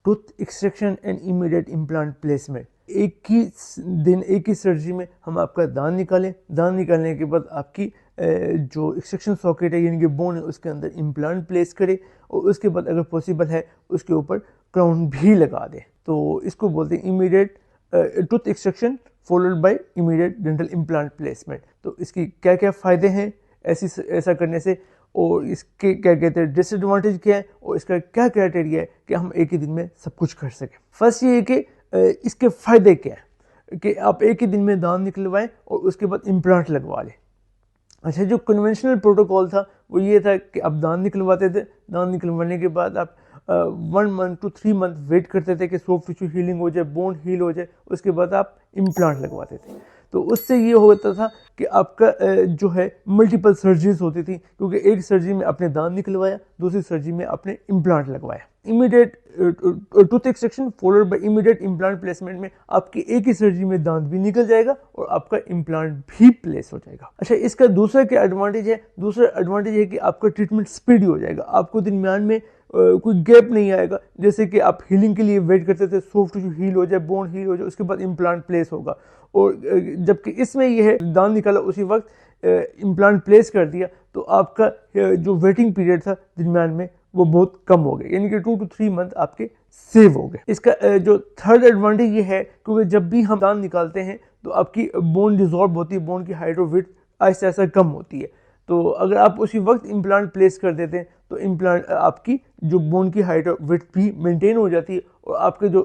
Tooth extraction and immediate implant placement. ایک ہی دن ایک ہی surgery میں ہم آپ کا دانت نکالیں, دانت نکالنے کے بعد آپ کی جو ایکسٹریکشن ساکٹ ہے یعنی کہ بون ہے اس کے اندر امپلانٹ پلیس کرے, اور اس کے بعد اگر پاسبل ہے اس کے اوپر کراؤن بھی لگا دے. تو اس کو بولتے ہیں immediate tooth extraction followed by immediate dental implant placement. تو اس کی کیا کیا فائدے ہیں ایسا کرنے سے, اور اس کے کیا کہتے ہیں ڈس ایڈوانٹیج کیا ہے, اور اس کا کیا کرائٹیریا ہے کہ ہم ایک ہی دن میں سب کچھ کر سکیں. فرسٹ یہ ہے کہ اس کے فائدے کیا ہیں کہ آپ ایک ہی دن میں دانت نکلوائیں اور اس کے بعد امپلانٹ لگوا لیں. اچھا, جو کنونشنل پروٹوکول تھا وہ یہ تھا کہ آپ دانت نکلواتے تھے, دانت نکلوانے کے بعد آپ 1 month to 3 month ویٹ کرتے تھے کہ سافٹ ٹیشو ہیلنگ ہو جائے, بون ہیل ہو جائے, اس کے بعد آپ امپلانٹ لگواتے تھے. تو اس سے یہ ہوتا تھا کہ آپ کا جو ہے ملٹیپل سرجریز ہوتی تھی, کیونکہ ایک سرجری میں آپ نے دانت نکلوایا, دوسری سرجری میں آپ نے امپلانٹ لگوایا. Immediate tooth extraction followed by immediate implant placement میں آپ کی ایک ہی سرجری میں دانت بھی نکل جائے گا اور آپ کا امپلانٹ بھی پلیس ہو جائے گا. اچھا, اس کا دوسرا کیا ایڈوانٹیج ہے؟ دوسرا ایڈوانٹیج ہے کہ آپ کا ٹریٹمنٹ اسپیڈی ہو جائے گا. آپ کو درمیان میں کوئی گیپ نہیں آئے گا, جیسے کہ آپ ہیلنگ کے لیے ویٹ کرتے تھے سافٹ ٹیشو ہیل ہو جائے, بون ہیل ہو جائے, اس کے بعد امپلانٹ پلیس ہوگا. اور جبکہ اس میں یہ ہے دانت نکالا اسی وقت امپلانٹ پلیس کر دیا, تو آپ کا جو ویٹنگ پیریڈ تھا درمیان میں وہ بہت کم ہو گئے, یعنی کہ 2 to 3 month آپ کے سیو ہو گئے. اس کا جو تھرڈ ایڈوانٹیج یہ ہے کیونکہ جب بھی ہم دانت نکالتے ہیں تو آپ کی بون ڈیزالو ہوتی ہے, بون کی ہائٹ اور وڈتھ آہستہ آہستہ کم ہوتی ہے. تو اگر آپ اسی وقت امپلانٹ پلیس کر دیتے ہیں تو امپلانٹ آپ کی جو بون کی ہائٹ اور وڈتھ بھی مینٹین ہو جاتی ہے, اور آپ کے جو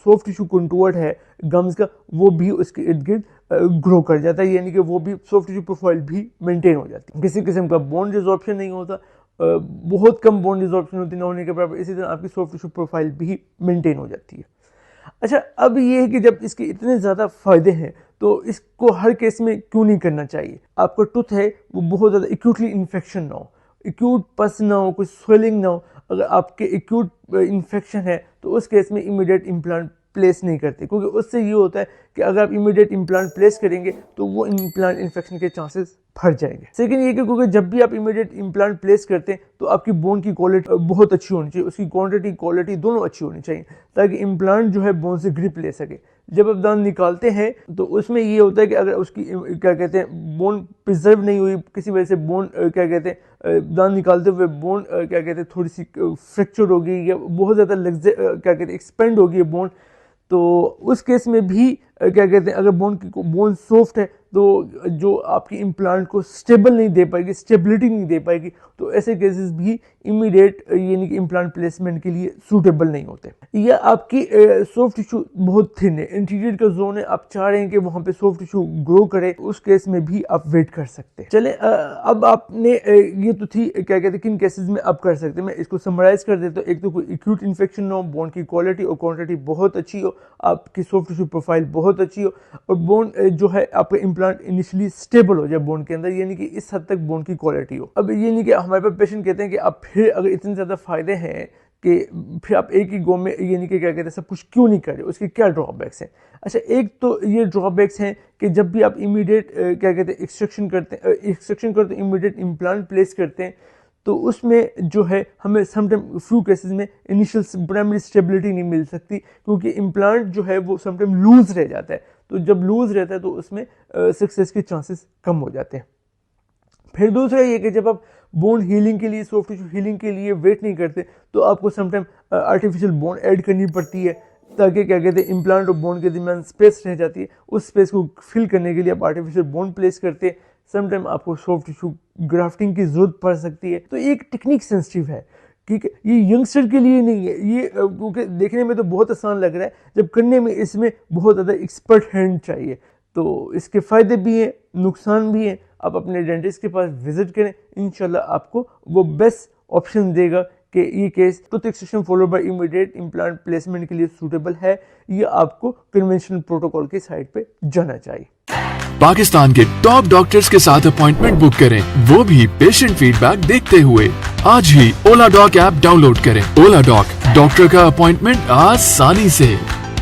سافٹ ٹیشو کنٹور ہے گمز کا وہ بھی اس کے ارد گرد گرو کر جاتا ہے, یعنی کہ وہ بھی سافٹ ٹیشو پروفائل بھی مینٹین ہو جاتی ہے. کسی قسم کا بون ڈیزارپشن نہیں ہوتا, بہت کم بون ڈیزارپشن ہوتی نہ ہونے کے برابر. اسی طرح آپ کی سافٹ ٹیشو پروفائل بھی مینٹین ہو جاتی ہے. اچھا, اب یہ ہے کہ جب اس کے اتنے زیادہ فائدے ہیں تو اس کو ہر کیس میں کیوں نہیں کرنا چاہیے. آپ کا ٹوتھ ہے وہ بہت زیادہ ایکیوٹلی انفیکشن نہ ہو, ایکیوٹ پس نہ ہو, کوئی سویلنگ نہ ہو. اگر آپ کے ایکیوٹ انفیکشن ہے تو اس کیس میں امیڈیٹ امپلانٹ پلیس نہیں کرتے, کیونکہ اس سے یہ ہوتا ہے کہ اگر آپ امیڈیٹ امپلانٹ پلیس کریں گے تو وہ امپلانٹ انفیکشن کے چانسز بڑھ جائیں گے. سیکنڈ یہ کہ کیونکہ جب بھی آپ امیڈیٹ امپلانٹ پلیس کرتے ہیں تو آپ کی بون کی کوالٹی بہت اچھی ہونی چاہیے, اس کی کوانٹٹی کوالٹی دونوں اچھی ہونی چاہیے تاکہ امپلانٹ جو ہے بون سے گرپ لے سکے. جب آپ دانت نکالتے ہیں تو اس میں یہ ہوتا ہے کہ اگر اس کی کیا کہتے ہیں بون پرزرو نہیں ہوئی, کسی وجہ سے بون کیا کہتے ہیں دانت نکالتے ہوئے بون کیا کہتے ہیں تھوڑی سی فریکچر ہو گئی یا بہت زیادہ کیا کہتے ہیں ایکسپینڈ ہو گئی ہے بون, تو اس کیس میں بھی کیا کہتے ہیں اگر بون سافٹ ہے تو جو آپ کی امپلانٹ کو سٹیبل نہیں دے پائے گی, سٹیبلٹی نہیں دے پائے گی, تو ایسے کیسز بھی امیڈیٹ یعنی کہ امپلانٹ پلیسمنٹ کے لیے سوٹیبل نہیں ہوتے. یا آپ کی سافٹ ٹیشو بہت تھن ہے, انٹیریئر کا زون ہے, آپ چاہ رہے ہیں کہ وہاں پہ سافٹ ٹیشو گرو کرے, اس کیس میں بھی آپ ویٹ کر سکتے ہیں. چلیں اب آپ نے یہ تو تھی کیا کہتے ہیں کن کیسز میں آپ کر سکتے ہیں, میں اس کو سمرائز کر دیتا ہوں. ایک تو کوئی ایکیوٹ انفیکشن نہ ہو, بون کی کوالٹی اور کوانٹٹی بہت اچھی ہو, آپ کی سافٹ ٹیشو پروفائل بہت اچھی ہو, اور بون جو ہے آپ کا امپلانٹ انیشلی سٹیبل ہو جائے بون کے اندر, یعنی کہ اس حد تک بون کی کوالٹی ہو. اب یہ نہیں کہ ہمارے پاس پیشنٹ کہتے ہیں کہ اب پھر اگر اتنے زیادہ فائدے ہیں کہ پھر آپ ایک ہی گو میں یعنی کہ کیا کہتے ہیں سب کچھ کیوں نہیں کرے, اس کے کیا ڈرا بیکس ہیں. اچھا, ایک تو یہ ڈرا بیکس ہیں کہ جب بھی آپ امیڈیٹ کیا کہتے ہیں ایکسٹریکشن کرتے ہیں امیڈیٹ امپلانٹ پلیس کرتے ہیں تو اس میں جو ہے ہمیں سم ٹائم فیو کیسز میں انیشیل پرائمری اسٹیبلٹی نہیں مل سکتی, کیونکہ امپلانٹ جو ہے وہ سم ٹائم لوز رہ جاتا ہے. تو جب لوز رہتا ہے تو اس میں سکسیس کے چانسز کم ہو جاتے ہیں. پھر دوسرا یہ کہ جب آپ بون ہیلنگ کے لیے سافٹ ٹیشو ہیلنگ کے لیے ویٹ نہیں کرتے تو آپ کو some time artificial bone add کرنی پڑتی ہے تاکہ کیا کہتے ہیں امپلانٹ اور بون کے درمیان اسپیس رہ جاتی ہے, اس اسپیس کو فل کرنے کے لیے آپ آرٹیفیشیل بون پلیس کرتے ہیں. سم ٹائم آپ کو سافٹ ٹیشو گرافٹنگ کی ضرورت پڑ سکتی ہے. تو ایک ٹیکنیک سینسٹیو ہے, ٹھیک ہے, یہ ینگسٹر کے لیے نہیں ہے, یہ کیونکہ دیکھنے میں تو بہت آسان لگ رہا ہے, جب کرنے میں اس میں بہت زیادہ ایکسپرٹ ہینڈ چاہیے. تو اس کے فائدے بھی ہیں, نقصان بھی ہیں. آپ اپنے ڈینٹسٹ کے پاس وزٹ کریں, انشاءاللہ آپ کو وہ بیسٹ آپشن دے گا کہ یہ case tooth extraction followed by immediate implant placement کے لیے سوٹیبل ہے یا آپ کو کنونشنل پروٹوکول کے سائٹ پہ جانا چاہیے. پاکستان کے ٹاپ ڈاکٹرز کے ساتھ اپوائنٹمنٹ بک کریں, وہ بھی پیشنٹ فیڈ بیک دیکھتے ہوئے. آج ہی اولا ڈاک ایپ ڈاؤن لوڈ کریں. اولا ڈاک, ڈاکٹر کا اپوائنٹمنٹ آسانی سے.